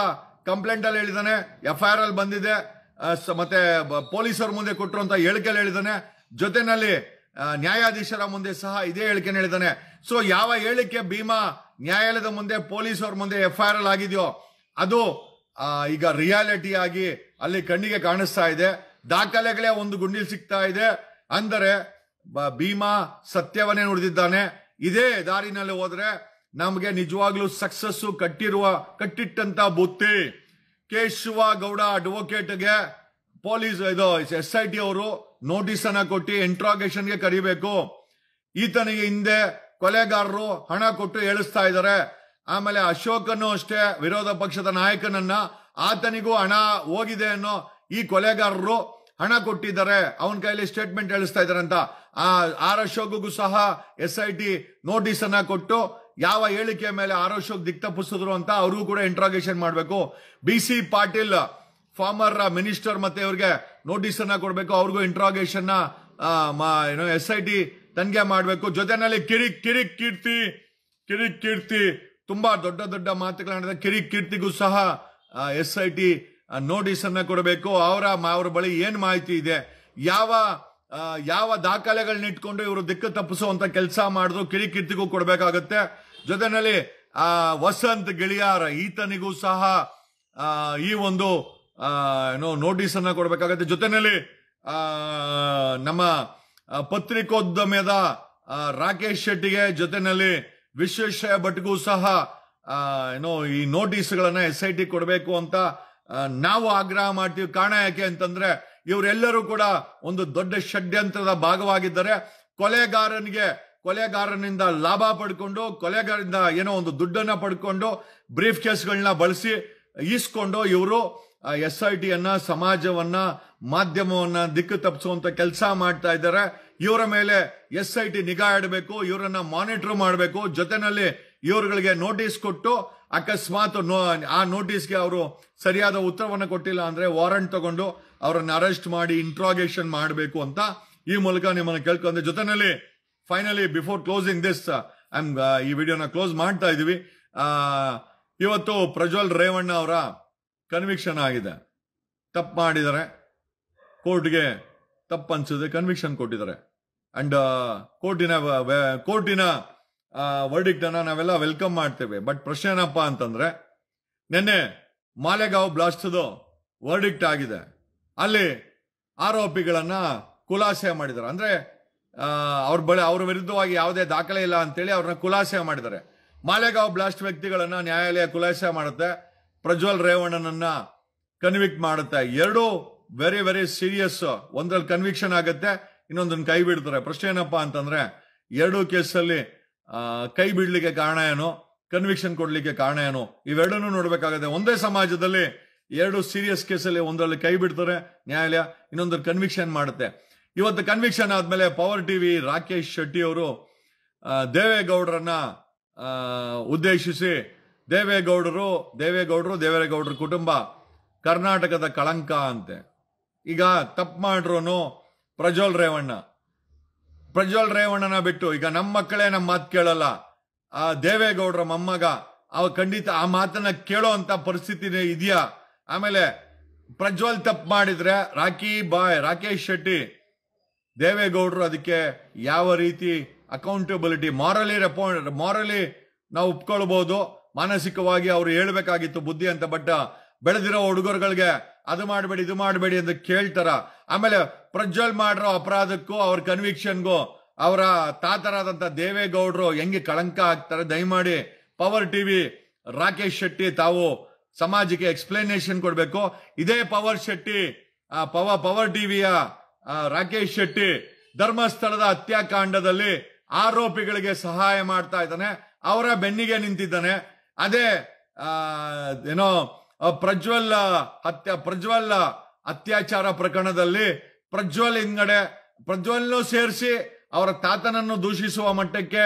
ಕಂಪ್ಲೇಂಟ್ ಅಲ್ಲಿ ಹೇಳಿದಾನೆ, FIR ಅಲ್ಲಿ ಬಂದಿದೆ, ಮತ್ತೆ ಪೊಲೀಸರ ಮುಂದೆ ಕೊಟ್ಟಿರುವಂತ ಹೇಳಿಕೆಯಲ್ಲಿ ಹೇಳಿದಾನೆ. ಜೊತೆನಲ್ಲಿ ನ್ಯಾಯಾಧೀಶರ ಮುಂದೆ ಸಹ ಇದೇ ಹೇಳಿಕೆ ಹೇಳಿದಾನೆ. ಸೊ ಯಾವ ಹೇಳಿಕೆ ಭೀಮಾ ನ್ಯಾಯಾಲಯದ ಮುಂದೆ, ಪೊಲೀಸರ ಮುಂದೆ FIR ಅಲ್ಲಿ ಆಗಿದೆಯೋ ಅದು ಈಗ ರಿಯಾಲಿಟಿ ಆಗಿ ಅಲ್ಲಿ ಕಣ್ಣಿಗೆ ಕಾಣಿಸ್ತಾ ಇದೆ. ದಾಖಲೆಗಳೇ ಒಂದು ಗುಂಡಿಲ್ ಸಿಗ್ತಾ ಇದೆ. ಅಂದರೆ ಭೀಮಾ ಸತ್ಯವನ್ನೇ ನುಡಿದಿದ್ದಾನೆ. ಇದೇ ದಾರಿನಲ್ಲಿ ಹೋದ್ರೆ ನಮ್ಗೆ ನಿಜವಾಗ್ಲೂ ಸಕ್ಸಸ್ ಕಟ್ಟಿಟ್ಟಂತ ಬುತ್ತಿ. ಕೇಶವ ಗೌಡ ಅಡ್ವೊಕೇಟ್ಗೆ ಪೊಲೀಸ್ SIT ಅವರು ನೋಟಿಸ್ ಅನ್ನ ಕೊಟ್ಟು ಇಂಟ್ರಾಗೇಷನ್ಗೆ ಕರಿಬೇಕು. ಈತನಿಗೆ ಹಿಂದೆ ಕೊಲೆಗಾರರು ಹಣ ಕೊಟ್ಟು ಹೇಳಿಸ್ತಾ ಇದ್ದಾರೆ. ಆಮೇಲೆ ಅಶೋಕನ್ನು ಅಷ್ಟೇ, ವಿರೋಧ ಪಕ್ಷದ ನಾಯಕನನ್ನ, ಆತನಿಗೂ ಹಣ ಹೋಗಿದೆ ಅನ್ನೋ ಈ ಕೊಲೆಗಾರರು ಹಣ ಕೊಟ್ಟಿದ್ದಾರೆ, ಅವನ ಕೈಲಿ ಸ್ಟೇಟ್ಮೆಂಟ್ ಹೇಳಿಸ್ತಾ ಇದ್ದಾರೆ ಅಂತ. ಅಶೋಕ್ಗೂ ಸಹ SIT ನೋಟಿಸ್ ಅನ್ನ ಕೊಟ್ಟು ಯಾವ ಹೇಳಿಕೆ ಮೇಲೆ ಆರೋಶೋಕ್ ದಿಕ್ ತಪ್ಪಿಸಿದ್ರು ಅಂತ ಅವ್ರಿಗೂ ಕೂಡ ಇಂಟ್ರಾಗೇಷನ್ ಮಾಡಬೇಕು. BC ಪಾಟೀಲ್ ಫಾರ್ಮರ್ ಮಿನಿಸ್ಟರ್ ಮತ್ತೆ ಇವ್ರಿಗೆ ನೋಟಿಸ್ ಅನ್ನ ಕೊಡಬೇಕು. ಅವ್ರಿಗೂ ಇಂಟ್ರಾಗೇಷನ್ SIT ತನಿಖೆ ಮಾಡಬೇಕು. ಜೊತೆನಲ್ಲಿ ಕಿರಿಕ್ ಕೀರ್ತಿ ತುಂಬಾ ದೊಡ್ಡ ದೊಡ್ಡ ಮಾತುಗಳಾಡಿದ ಕಿರಿಕ್ ಕೀರ್ತಿಗೂ ಸಹ SIT ನೋಟಿಸ್ ಅನ್ನ ಕೊಡಬೇಕು. ಅವರ ಬಳಿ ಏನ್ ಮಾಹಿತಿ ಇದೆ, ಯಾವ ದಾಖಲೆಗಳನ್ನ ಇಟ್ಕೊಂಡು ಇವರು ದಿಕ್ಕು ತಪ್ಪಿಸುವಂತ ಕೆಲಸ ಮಾಡಿದ್ರು ಕಿರಿಕ್ ಕೀರ್ತಿಗೂ ಕೊಡಬೇಕಾಗತ್ತೆ. ಜೊತೆನಲ್ಲಿ ವಸಂತ್ ಗೆಳಿಯಾರ್ ಈತನಿಗೂ ಸಹ ಈ ಒಂದು ನೋಟಿಸ್ ಅನ್ನ ಕೊಡಬೇಕಾಗತ್ತೆ. ಜೊತೆನಲ್ಲಿ ನಮ್ಮ ಪತ್ರಿಕೋದ್ಯಮದ ರಾಕೇಶ್ ಶೆಟ್ಟಿಗೆ, ಜೊತೆನಲ್ಲಿ ವಿಶ್ವೇಶ್ವರಯ್ಯ ಭಟ್ಗೂ ಸಹ ಈ ನೋಟಿಸ್ಗಳನ್ನ SIT ಕೊಡಬೇಕು ಅಂತ ನಾವು ಆಗ್ರಹ ಮಾಡ್ತೀವಿ. ಕಾರಣ ಯಾಕೆ ಅಂತಂದ್ರೆ ಇವರೆಲ್ಲರೂ ಕೂಡ ಒಂದು ದೊಡ್ಡ ಷಡ್ಯಂತ್ರದ ಭಾಗವಾಗಿದ್ದಾರೆ. ಕೊಲೆಗಾರನಿಂದ ಲಾಭ ಪಡ್ಕೊಂಡು, ಕೊಲೆಗಾರರಿಂದ ಏನೋ ಒಂದು ದುಡ್ಡನ್ನ ಪಡ್ಕೊಂಡು, ಬ್ರೀಫ್ ಕೇಸ್ಗಳನ್ನ ಬಳಸಿ ಈಸ್ಕೊಂಡು ಇವರು SIT ಸಮಾಜವನ್ನ, ಮಾಧ್ಯಮವನ್ನ ದಿಕ್ಕು ತಪ್ಪಿಸುವಂತ ಕೆಲಸ ಮಾಡ್ತಾ ಇದ್ದಾರೆ. ಇವರ ಮೇಲೆ SIT ನಿಗಾ ಇಡಬೇಕು, ಇವರನ್ನ ಮಾನಿಟರ್ ಮಾಡಬೇಕು. ಜೊತೆನಲ್ಲಿ ಇವರುಗಳಿಗೆ ನೋಟಿಸ್ ಕೊಟ್ಟು ಅಕಸ್ಮಾತ್ ಆ ನೋಟಿಸ್ಗೆ ಅವರು ಸರಿಯಾದ ಉತ್ತರವನ್ನು ಕೊಟ್ಟಿಲ್ಲ ಅಂದ್ರೆ ವಾರಂಟ್ ತಗೊಂಡು ಅವರನ್ನು ಅರೆಸ್ಟ್ ಮಾಡಿ ಇಂಟ್ರಾಗೇಷನ್ ಮಾಡಬೇಕು ಅಂತ ಈ ಮೂಲಕ ನಿಮ್ಮನ್ನು ಕೇಳ್ಕೊಂಡೆ. ಜೊತೆನಲ್ಲಿ ಫೈನಲಿ ಬಿಫೋರ್ ಕ್ಲೋಸಿಂಗ್ ದಿಸ್ ಈ ವಿಡಿಯೋನ ಕ್ಲೋಸ್ ಮಾಡ್ತಾ ಇದೀವಿ. ಇವತ್ತು ಪ್ರಜ್ವಲ್ ರೇವಣ್ಣ ಅವರ ಕನ್ವಿಕ್ಷನ್ ಆಗಿದೆ. ತಪ್ಪು ಮಾಡಿದ್ದಾರೆ, ಕೋರ್ಟ್ಗೆ ತಪ್ಪು ಅನ್ಸಿದೆ, ಕನ್ವಿಕ್ಷನ್ ಕೊಟ್ಟಿದ್ದಾರೆ. ಅಂಡ್ ಕೋರ್ಟಿನ ವರ್ಡಿಕ್ಟ್ ಅನ್ನ ನಾವೆಲ್ಲ ವೆಲ್ಕಮ್ ಮಾಡ್ತೇವೆ. ಬಟ್ ಪ್ರಶ್ನೆ ಏನಪ್ಪಾ ಅಂತಂದ್ರೆ, ನಿನ್ನೆ ಮಾಲೆಗಾಂವ್ ಬ್ಲಾಸ್ಟ್ ವರ್ಡಿಕ್ಟ್ ಆಗಿದೆ. ಅಲ್ಲಿ ಆರೋಪಿಗಳನ್ನ ಖುಲಾಸೆ ಮಾಡಿದ್ದಾರೆ. ಅಂದ್ರೆ ಅವ್ರ ವಿರುದ್ಧವಾಗಿ ಯಾವುದೇ ದಾಖಲೆ ಇಲ್ಲ ಅಂತೇಳಿ ಅವ್ರನ್ನ ಖುಲಾಸೆ ಮಾಡಿದ್ದಾರೆ. ಮಾಲೆಗಾಂವ್ ಬ್ಲಾಸ್ಟ್ ವ್ಯಕ್ತಿಗಳನ್ನ ನ್ಯಾಯಾಲಯ ಖುಲಾಸೆ ಮಾಡುತ್ತೆ, ಪ್ರಜ್ವಲ್ ರೇವಣ್ಣನನ್ನ ಕನ್ವಿಕ್ಟ್ ಮಾಡುತ್ತೆ. ಎರಡು ವೆರಿ ವೆರಿ ಸೀರಿಯಸ್. ಒಂದ್ರಲ್ಲಿ ಕನ್ವಿಕ್ಷನ್ ಆಗುತ್ತೆ, ಇನ್ನೊಂದನ್ನ ಕೈ ಬಿಡ್ತಾರೆ. ಪ್ರಶ್ನೆ ಏನಪ್ಪಾ ಅಂತಂದ್ರೆ, ಎರಡು ಕೇಸಲ್ಲಿ ಕೈ ಬಿಡ್ಲಿಕ್ಕೆ ಕಾರಣ ಏನು, ಕನ್ವಿಕ್ಷನ್ ಕೊಡ್ಲಿಕ್ಕೆ ಕಾರಣ ಏನು, ಇವೆರಡನ್ನೂ ನೋಡ್ಬೇಕಾಗುತ್ತೆ. ಒಂದೇ ಸಮಾಜದಲ್ಲಿ ಎರಡು ಸೀರಿಯಸ್ ಕೇಸಲ್ಲಿ ಒಂದರಲ್ಲಿ ಕೈ ಬಿಡ್ತಾರೆ ನ್ಯಾಯಾಲಯ, ಇನ್ನೊಂದರಲ್ಲಿ ಕನ್ವಿಕ್ಷನ್ ಮಾಡುತ್ತೆ. ಇವತ್ತು ಕನ್ವಿಕ್ಷನ್ ಆದ್ಮೇಲೆ ಪವರ್ ಟಿವಿ ರಾಕೇಶ್ ಶೆಟ್ಟಿ ಅವರು ದೇವೇಗೌಡರನ್ನ ಉದ್ದೇಶಿಸಿ, ದೇವೇಗೌಡರ ಕುಟುಂಬ ಕರ್ನಾಟಕದ ಕಳಂಕ ಅಂತೆ. ಈಗ ತಪ್ಪು ಮಾಡ್ರು ಪ್ರಜ್ವಲ್ ರೇವಣ್ಣನ ಬಿಟ್ಟು ಈಗ ನಮ್ಮ ಮಕ್ಕಳೇ ನಮ್ಮ ಮಾತು ಕೇಳಲ್ಲ, ಆ ದೇವೇಗೌಡರ ಮೊಮ್ಮಗ ಅವ ಖಂಡಿತ ಆ ಮಾತನ್ನ ಕೇಳೋ ಅಂತ ಪರಿಸ್ಥಿತಿ ಇದೆಯಾ? ಆಮೇಲೆ ಪ್ರಜ್ವಲ್ ತಪ್ಪು ಮಾಡಿದ್ರೆ ರಾಕೇಶ್ ಶೆಟ್ಟಿ, ದೇವೇಗೌಡರು ಅದಕ್ಕೆ ಯಾವ ರೀತಿ ಅಕೌಂಟಬಿಲಿಟಿ, ಮಾರಲಿ ನಾವು ಒಪ್ಕೊಳ್ಬಹುದು, ಮಾನಸಿಕವಾಗಿ ಅವ್ರು ಹೇಳ್ಬೇಕಾಗಿತ್ತು ಬುದ್ಧಿ ಅಂತ. ಬಟ್ ಬೆಳೆದಿರೋ ಹುಡುಗರುಗಳಿಗೆ ಅದು ಮಾಡಬೇಡಿ ಇದು ಮಾಡಬೇಡಿ ಅಂತ ಕೇಳ್ತಾರ. ಆಮೇಲೆ ಪ್ರಜ್ವಲ್ ಮಾಡಿರೋ ಅಪರಾಧಕ್ಕೂ ಅವ್ರ ಕನ್ವಿಕ್ಷನ್ಗೂ ಅವರ ತಾತರಾದಂತ ದೇವೇಗೌಡರು ಹೆಂಗೆ ಕಳಂಕ ಆಗ್ತಾರೆ? ದಯಮಾಡಿ ಪವರ್ ಟಿವಿ ರಾಕೇಶ್ ಶೆಟ್ಟಿ ತಾವು ಸಮಾಜಕ್ಕೆ ಎಕ್ಸ್ಪ್ಲನೇಷನ್ ಕೊಡ್ಬೇಕು. ಇದೇ ಪವರ್ ಟಿವಿಯ ರಾಕೇಶ್ ಶೆಟ್ಟಿ ಧರ್ಮಸ್ಥಳದ ಹತ್ಯಾಕಾಂಡದಲ್ಲಿ ಆರೋಪಿಗಳಿಗೆ ಸಹಾಯ ಮಾಡ್ತಾ ಇದ್ದಾನೆ, ಅವರ ಬೆನ್ನಿಗೆ ನಿಂತಿದ್ದಾನೆ. ಅದೇ ಪ್ರಜ್ವಲ್ ಅತ್ಯಾಚಾರ ಪ್ರಕರಣದಲ್ಲಿ ಪ್ರಜ್ವಲ್ನೂ ಸೇರಿಸಿ ಅವರ ತಾತನನ್ನು ದೂಷಿಸುವ ಮಟ್ಟಕ್ಕೆ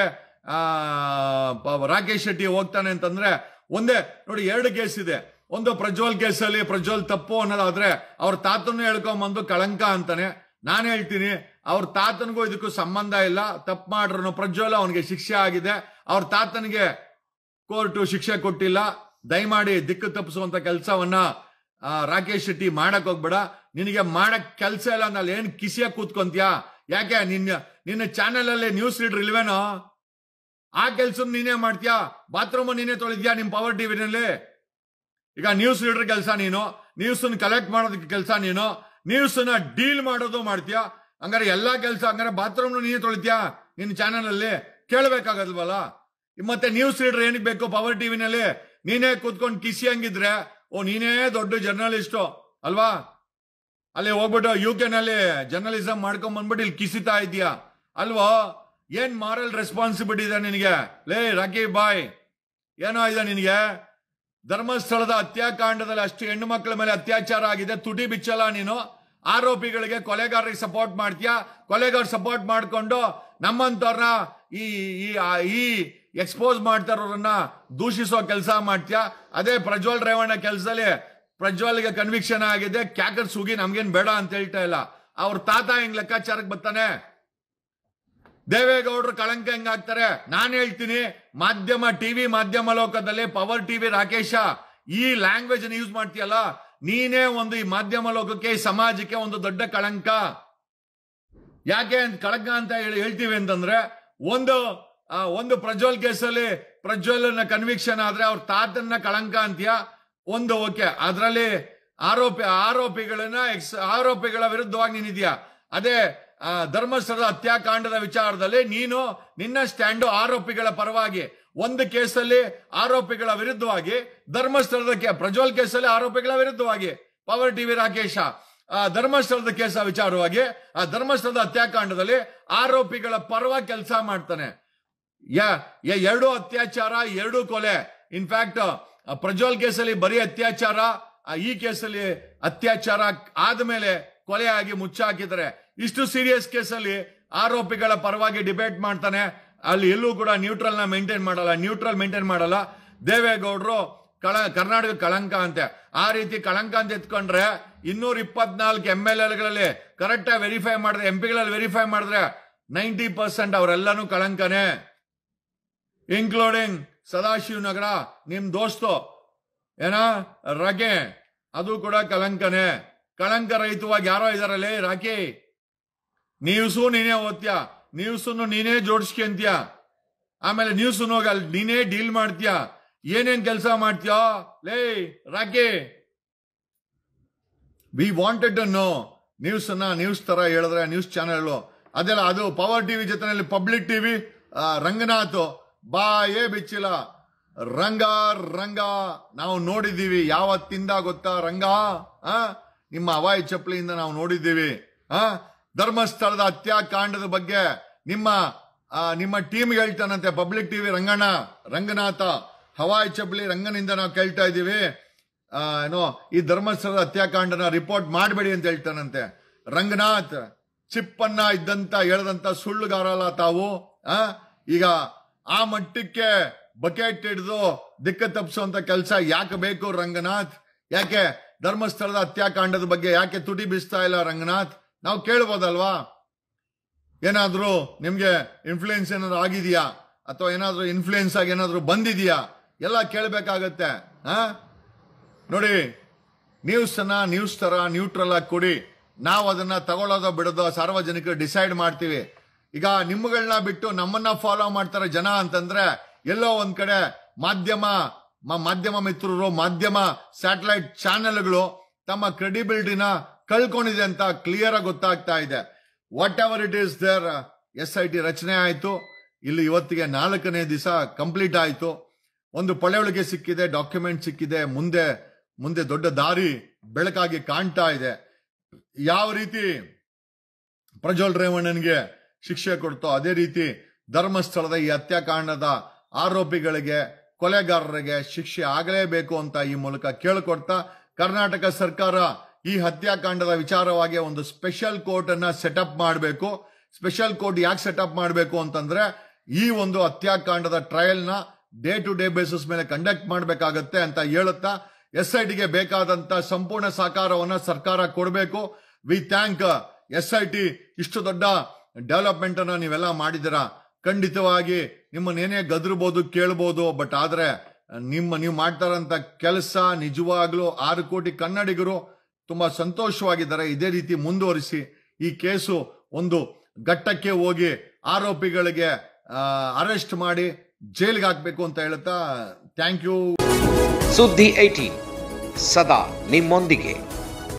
ರಾಕೇಶ್ ಶೆಟ್ಟಿ ಹೋಗ್ತಾನೆ ಅಂತಂದ್ರೆ, ಒಂದೇ ನೋಡಿ, ಎರಡು ಕೇಸ್ ಇದೆ. ಒಂದು ಪ್ರಜ್ವಲ್ ಕೇಸಲ್ಲಿ ಪ್ರಜ್ವಲ್ ತಪ್ಪು ಅನ್ನೋದಾದ್ರೆ ಅವ್ರ ತಾತನ್ನು ಹೇಳ್ಕೊಂಬಂದು ಕಳಂಕ ಅಂತಾನೆ. ನಾನು ಹೇಳ್ತೀನಿ, ಅವ್ರ ತಾತನಿಗೂ ಇದಕ್ಕೂ ಸಂಬಂಧ ಇಲ್ಲ. ತಪ್ಪು ಮಾಡ್ರು ಪ್ರಜ್ವಲ್, ಅವನಿಗೆ ಶಿಕ್ಷೆ ಆಗಿದೆ, ಅವ್ರ ತಾತನಿಗೆ ಕೋರ್ಟು ಶಿಕ್ಷೆ ಕೊಟ್ಟಿಲ್ಲ. ದಯಮಾಡಿ ದಿಕ್ಕು ತಪ್ಪಿಸುವಂತ ಕೆಲಸವನ್ನ ರಾಕೇಶ್ ಶೆಟ್ಟಿ ಮಾಡಕ್ ಹೋಗ್ಬೇಡ. ನಿನಗೆ ಮಾಡಕ್ ಕೆಲಸ ಇಲ್ಲ ಅಂದ್ರೆ ಏನ್ ಕಿಸಿಯಾಗಿ ಕೂತ್ಕೊಂತೀಯಾ? ಯಾಕೆ ನಿನ್ನ ಚಾನೆಲ್ ಅಲ್ಲಿ ನ್ಯೂಸ್ ರೀಡರ್ ಇಲ್ವೇನೋ? ಆ ಕೆಲ್ಸ ನೀನೇ ಮಾಡ್ತೀಯಾ? ಬಾತ್ರೂಮ್ ನೀನೇ ತೊಳಿದ್ಯಾ ನಿಮ್ ಪವರ್ ಟಿವಿನಲ್ಲಿ? ಈಗ ನ್ಯೂಸ್ ರೀಡರ್ ಕೆಲಸ ನೀನು, ನ್ಯೂಸ್ ಕಲೆಕ್ಟ್ ಮಾಡೋದಕ್ಕೆ ಕೆಲಸ ನೀನು, ನ್ಯೂಸ್ ಡೀಲ್ ಮಾಡೋದು ಮಾಡ್ತೀಯಾ. ಹಂಗಾರೆ ಎಲ್ಲಾ ಕೆಲಸ, ಹಂಗಾರೆ ಬಾತ್ರೂಮ್ ನೀನೇ ತೊಳಿತೀಯಾ ನಿನ್ನ ಚಾನೆಲ್ ಅಲ್ಲಿ? ಕೇಳಬೇಕಾಗಲ್ವಲ್ಲ. ಮತ್ತೆ ನ್ಯೂಸ್ ರೀಡರ್ ಏನಕ್ಕೆ ಬೇಕು ಪವರ್ ಟಿವಿನಲ್ಲಿ? ನೀನೇ ಕೂತ್ಕೊಂಡು ಕಿಸಿ ಹಂಗಿದ್ರೆ ನೀನೇ ದೊಡ್ಡ ಜರ್ನಲಿಸ್ಟು ಅಲ್ವಾ? ಅಲ್ಲಿ ಹೋಗ್ಬಿಟ್ಟು UK ನಲ್ಲಿ ಜರ್ನಲಿಸಂ ಮಾಡ್ಕೊಂಡ್ ಬಂದ್ಬಿಟ್ಟು ಇಲ್ಲಿ ಕಿಸಿತಾ ಇದೀಯಾ ಅಲ್ವಾ? ಏನ್ ಮಾರಲ್ ರೆಸ್ಪಾನ್ಸಿಬಿಲಿಟಿ ಇದೆ ನಿನಗೆ? ಲೇ ರಾಕಿ ಬಾಯ್, ಏನೋ ಇದೆ ನಿನಗೆ? ಧರ್ಮಸ್ಥಳದ ಹತ್ಯಾಕಾಂಡದಲ್ಲಿ ಅಷ್ಟು ಹೆಣ್ಣು ಮಕ್ಕಳ ಮೇಲೆ ಅತ್ಯಾಚಾರ ಆಗಿದೆ, ತುಟಿ ಬಿಚ್ಚಲ್ಲ ನೀನು. ಆರೋಪಿಗಳಿಗೆ, ಕೊಲೆಗಾರರಿಗೆ ಸಪೋರ್ಟ್ ಮಾಡ್ತೀಯಾ. ಕೊಲೆಗಾರ ಸಪೋರ್ಟ್ ಮಾಡ್ಕೊಂಡು ನಮ್ಮಂತವ್ರನ್ನ ಈ ಈ ಎಕ್ಸ್ಪೋಸ್ ಮಾಡ್ತಾ ಇರೋರನ್ನ ದೂಷಿಸೋ ಕೆಲಸ ಮಾಡ್ತೀಯಾ? ಅದೇ ಪ್ರಜ್ವಲ್ ರೇವಣ್ಣ ಕೆಲಸದಲ್ಲಿ ಪ್ರಜ್ವಲ್ಗೆ ಕನ್ವಿಕ್ಷನ್ ಆಗಿದೆ, ಕ್ಯಾಕರ್ ಸುಗಿ ನಮ್ಗೇನ್ ಬೇಡ ಅಂತ ಹೇಳ್ತಾ ಇಲ್ಲ. ಅವ್ರ ತಾತ ಹೆಂಗ್ ಲೆಕ್ಕಾಚಾರಕ್ಕೆ ಬರ್ತಾನೆ? ದೇವೇಗೌಡರು ಕಳಂಕ ಹೆಂಗಾಗ್ತಾರೆ? ನಾನು ಹೇಳ್ತೀನಿ, ಮಾಧ್ಯಮ ಟಿವಿ ಮಾಧ್ಯಮ ಲೋಕದಲ್ಲಿ ಪವರ್ ಟಿವಿ ರಾಕೇಶ ಈ ಲ್ಯಾಂಗ್ವೇಜ್ ಅನ್ನು ಯೂಸ್ ಮಾಡ್ತೀಯಲ್ಲ, ನೀನೇ ಒಂದು ಈ ಮಾಧ್ಯಮ ಲೋಕಕ್ಕೆ, ಈ ಸಮಾಜಕ್ಕೆ ಒಂದು ದೊಡ್ಡ ಕಳಂಕ. ಯಾಕೆ ಕಳಂಕ ಅಂತ ಹೇಳ್ತೀವಿ ಅಂತಂದ್ರೆ, ಒಂದು ಪ್ರಜ್ವಲ್ ಕೇಸಲ್ಲಿ ಪ್ರಜ್ವಲ್ನ ಕನ್ವಿಕ್ಷನ್ ಆದ್ರೆ ಅವ್ರ ತಾತನ್ನ ಕಳಂಕ ಅಂತೀಯ. ಒಂದು ಓಕೆ, ಅದರಲ್ಲಿ ಆರೋಪಿಗಳ ವಿರುದ್ಧವಾಗಿ ನೀನಿದ್ಯಾ. ಅದೇ ಧರ್ಮಸ್ಥಳದ ಹತ್ಯಾಕಾಂಡದ ವಿಚಾರದಲ್ಲಿ ನೀನು ನಿನ್ನ ಸ್ಟ್ಯಾಂಡು ಆರೋಪಿಗಳ ಪರವಾಗಿ. ಒಂದು ಕೇಸಲ್ಲಿ ಆರೋಪಿಗಳ ವಿರುದ್ಧವಾಗಿ, ಧರ್ಮಸ್ಥಳದ ಪ್ರಜ್ವಲ್ ಕೇಸಲ್ಲಿ ಆರೋಪಿಗಳ ವಿರುದ್ಧವಾಗಿ ಪವರ್ ಟಿವಿ ರಾಕೇಶ, ಧರ್ಮಸ್ಥಳದ ಕೇಸ ವಿಚಾರವಾಗಿ ಧರ್ಮಸ್ಥಳದ ಹತ್ಯಾಕಾಂಡದಲ್ಲಿ ಆರೋಪಿಗಳ ಪರವಾಗಿ ಕೆಲಸ ಮಾಡ್ತಾನೆ. ಎರಡು ಅತ್ಯಾಚಾರ, ಎರಡು ಕೊಲೆ. ಇನ್ಫ್ಯಾಕ್ಟ್ ಪ್ರಜ್ವಲ್ ಕೇಸಲ್ಲಿ ಬರೀ ಅತ್ಯಾಚಾರ, ಈ ಕೇಸಲ್ಲಿ ಅತ್ಯಾಚಾರ ಆದ್ಮೇಲೆ ಕೊಲೆಯಾಗಿ ಮುಚ್ಚಾಕಿದ್ದಾರೆ. ಇಷ್ಟು ಸೀರಿಯಸ್ ಕೇಸಲ್ಲಿ ಆರೋಪಿಗಳ ಪರವಾಗಿ ಡಿಬೇಟ್ ಮಾಡ್ತಾನೆ. ಅಲ್ಲಿ ಎಲ್ಲೂ ಕೂಡ ನ್ಯೂಟ್ರಲ್ ಮೇಂಟೈನ್ ಮಾಡಲ್ಲ. ದೇವೇಗೌಡರು ಕರ್ನಾಟಕ ಕಳಂಕ ಅಂತೆ. ಆ ರೀತಿ ಕಳಂಕ ಅಂತ ಎತ್ಕೊಂಡ್ರೆ 224 MLAಗಳಲ್ಲಿ ಕರೆಕ್ಟ್ ಆಗಿ ವೆರಿಫೈ ಮಾಡಿದ್ರೆ, ಎಂಪಿಗಳಲ್ಲಿ ವೆರಿಫೈ ಮಾಡಿದ್ರೆ 90% ಅವರೆಲ್ಲಾನು ಕಳಂಕನೇ, ಇನ್ಕ್ಲೂಡಿಂಗ್ ಸದಾಶಿವನಗರ ನಿಮ್ ದೋಸ್ತು ರಗೆ, ಅದು ಕೂಡ ಕಳಂಕನೇ. ಕಳಂಕ ರಹಿತವಾಗಿ ಯಾರೋ ಇದಾರಲ್ಲಿ ರಾಕಿ, ನ್ಯೂಸು ನೀನೇ ಓದ್ತೀಯ, ನ್ಯೂಸನ್ನು ನೀನೇ ಜೋಡಿಸ್ಕೊಂತೀಯ, ಆಮೇಲೆ ನ್ಯೂಸ್ ಹೋಗಲ್ಲ ನೀನೇ ಡೀಲ್ ಮಾಡ್ತೀಯ, ಏನೇನ್ ಕೆಲಸ ಮಾಡ್ತೀಯ ಲೇ Rocky. We wanted to know news ತರ ಹೇಳಿದ್ರೆ ನ್ಯೂಸ್ ಚಾನೆಲ್ ಅದೆಲ್ಲ, ಅದು ಪವರ್ ಟಿವಿ ಜೊತೆನಲ್ಲಿ ಪಬ್ಲಿಕ್ ಟಿವಿ ರಂಗನಾಥ್ ಬಾಯೇ ಬಿಚ್ಚಿಲ್ಲ. ರಂಗ ನಾವು ನೋಡಿದ್ದೀವಿ ಯಾವತ್ತಿಂದ ಗೊತ್ತಾ ರಂಗ? ನಿಮ್ಮ ಹವಾಯಿ ಚಪ್ಪಲಿಯಿಂದ ನಾವು ನೋಡಿದ್ದೀವಿ. ಧರ್ಮಸ್ಥಳದ ಹತ್ಯಾಕಾಂಡದ ಬಗ್ಗೆ ನಿಮ್ಮ ಟೀಮ್ ಹೇಳ್ತಾನಂತೆ ಪಬ್ಲಿಕ್ ಟಿವಿ ರಂಗನಾಥ ಹವಾಯಿ ಚಪ್ಪಲಿ ರಂಗನಿಂದ ನಾವು ಕೇಳ್ತಾ ಇದ್ದೀವಿ, ಈ ಧರ್ಮಸ್ಥಳದ ಹತ್ಯಾಕಾಂಡನ ರಿಪೋರ್ಟ್ ಮಾಡಬೇಡಿ ಅಂತ ಹೇಳ್ತಾನಂತೆ. ರಂಗನಾಥ್ ಚಿಪ್ಪನ್ನ ಇದ್ದಂತ ಹೇಳದಂತ ಸುಳ್ಳುಗಾರಲ್ಲ ತಾವು. ಈಗ ಆ ಮಟ್ಟಕ್ಕೆ ಬಕೆಟ್ ಹಿಡಿದು ದಿಕ್ಕ ತಪ್ಪಿಸುವಂತ ಕೆಲಸ ಯಾಕೆ ಬೇಕು ರಂಗನಾಥ್? ಯಾಕೆ ಧರ್ಮಸ್ಥಳದ ಹತ್ಯಾಕಾಂಡದ ಬಗ್ಗೆ ಯಾಕೆ ತುಟಿ ಬೀಸ್ತಾ ಇಲ್ಲ ರಂಗನಾಥ್? ನಾವು ಕೇಳ್ಬೋದಲ್ವಾ? ಏನಾದ್ರೂ ನಿಮ್ಗೆ ಇನ್ಫ್ಲೂಯೆನ್ಸ್ ಏನಾದ್ರು ಆಗಿದೆಯಾ, ಅಥವಾ ಏನಾದ್ರೂ ಇನ್ಫ್ಲೂಯೆನ್ಸ್ ಆಗಿ ಏನಾದ್ರೂ ಬಂದಿದೆಯಾ? ಎಲ್ಲ ಕೇಳಬೇಕಾಗತ್ತೆ. ನೋಡಿ, ನ್ಯೂಸ್ ತರ ನ್ಯೂಟ್ರಲ್ ಆಗಿ ಕೊಡಿ, ನಾವು ಅದನ್ನ ತಗೊಳ್ಳೋದೋ ಬಿಡೋದೋ ಸಾರ್ವಜನಿಕರು ಡಿಸೈಡ್ ಮಾಡ್ತೀವಿ. ಈಗ ನಿಮ್ಮಗಳನ್ನ ಬಿಟ್ಟು ನಮ್ಮನ್ನ ಫಾಲೋ ಮಾಡ್ತಾರೆ ಜನ ಅಂತಂದ್ರೆ, ಎಲ್ಲೋ ಒಂದ್ ಕಡೆ ಮಾಧ್ಯಮ ಮಿತ್ರರು, ಮಾಧ್ಯಮ ಸ್ಯಾಟಲೈಟ್ ಚಾನೆಲ್ಗಳು ತಮ್ಮ ಕ್ರೆಡಿಬಿಲಿಟಿನ ಕಳ್ಕೊಂಡಿದೆ ಅಂತ ಕ್ಲಿಯರ್ ಆಗಿ ಗೊತ್ತಾಗ್ತಾ ಇದೆ. Whatever it is there, SIT ರಚನೆ ಆಯ್ತು. ಇಲ್ಲಿ ಇವತ್ತಿಗೆ 4ನೇ ದಿವಸ ಕಂಪ್ಲೀಟ್ ಆಯ್ತು. ಒಂದು ಪಳೆಯುಳಿಕೆ ಸಿಕ್ಕಿದೆ, ಡಾಕ್ಯುಮೆಂಟ್ ಸಿಕ್ಕಿದೆ, ಮುಂದೆ ದೊಡ್ಡ ದಾರಿ ಬೆಳಕಾಗಿ ಕಾಣ್ತಾ ಇದೆ. ಯಾವ ರೀತಿ ಪ್ರಜ್ವಲ್ ರೇವಣ್ಣನ್ಗೆ ಶಿಕ್ಷೆ ಕೊಡ್ತೋ ಅದೇ ರೀತಿ ಧರ್ಮಸ್ಥಳದ ಈ ಹತ್ಯಾಕಾಂಡದ ಆರೋಪಿಗಳಿಗೆ, ಕೊಲೆಗಾರರಿಗೆ ಶಿಕ್ಷೆ ಆಗಲೇಬೇಕು ಅಂತ ಈ ಮೂಲಕ ಕೇಳಿಕೊಡ್ತಾ, ಕರ್ನಾಟಕ ಸರ್ಕಾರ ಈ ಹತ್ಯಾಕಾಂಡದ ವಿಚಾರವಾಗಿ ಒಂದು ಸ್ಪೆಷಲ್ ಕೋರ್ಟ್ ಅನ್ನ ಸೆಟಪ್ ಮಾಡಬೇಕು. ಸ್ಪೆಷಲ್ ಕೋರ್ಟ್ ಯಾಕೆ ಸೆಟಪ್ ಮಾಡಬೇಕು ಅಂತಂದ್ರೆ, ಈ ಒಂದು ಹತ್ಯಾಕಾಂಡದ ಟ್ರಯಲ್ ನ ಡೇ ಟು ಡೇ ಬೇಸಿಸ್ ಮೇಲೆ ಕಂಡಕ್ಟ್ ಮಾಡಬೇಕಾಗತ್ತೆ ಅಂತ ಹೇಳುತ್ತಾ, SITಗೆ ಬೇಕಾದಂತ ಸಂಪೂರ್ಣ ಸಹಕಾರವನ್ನ ಸರ್ಕಾರ ಕೊಡಬೇಕು. We thank SIT. ಇಷ್ಟು ದೊಡ್ಡ ಡೆವಲಪ್ಮೆಂಟ್ ಅನ್ನ ನೀವೆಲ್ಲ ಮಾಡಿದಿರಾ. ಖಂಡಿತವಾಗಿ ನಿಮ್ಮನ್ನೇನೇ ಗದರ್ಬೋದು, ಕೇಳ್ಬೋದು, ಬಟ್ ಆದ್ರೆ ನೀವು ಮಾಡ್ತಾರಂತ ಕೆಲಸ ನಿಜವಾಗ್ಲೂ 6 ಕೋಟಿ ಕನ್ನಡಿಗರು ತುಂಬಾ ಸಂತೋಷವಾಗಿದ್ದಾರೆ. ಇದೇ ರೀತಿ ಮುಂದುವರಿಸಿ ಈ ಕೇಸು ಒಂದು ಘಟ್ಟಕ್ಕೆ ಹೋಗಿ ಆರೋಪಿಗಳಿಗೆ ಅರೆಸ್ಟ್ ಮಾಡಿ ಜೈಲಿಗೆ ಹಾಕಬೇಕು ಅಂತ ಹೇಳುತ್ತಾ ಥ್ಯಾಂಕ್ ಯು. ಸುದ್ದಿ 18 ಸದಾ ನಿಮ್ಮೊಂದಿಗೆ.